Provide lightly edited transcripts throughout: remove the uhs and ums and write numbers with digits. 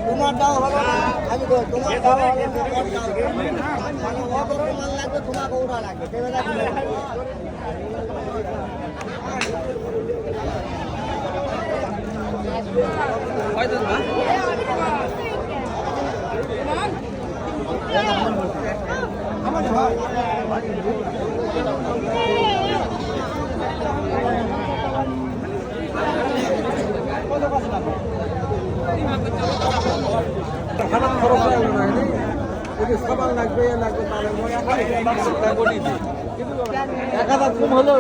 তোমারটাও হবে না, আমি তোমারটাও হবে মানে অত মাল লাগবে, তোমাকে ওটা লাগবে। খারাপ খরচ লাগবে না, যদি সাবান লাগবে লাগবে তাহলে 1000 কম হলেও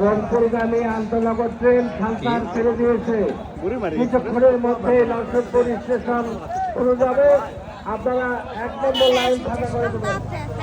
রংপুরগামী আন্তনগর ট্রেন খালতার ছেড়ে দিয়েছে। কিছুক্ষণের মধ্যে নরসিংপুর স্টেশন শুরু যাবে। আপনারা 1 নম্বর লাইন ফাঁকা করে দেবেন।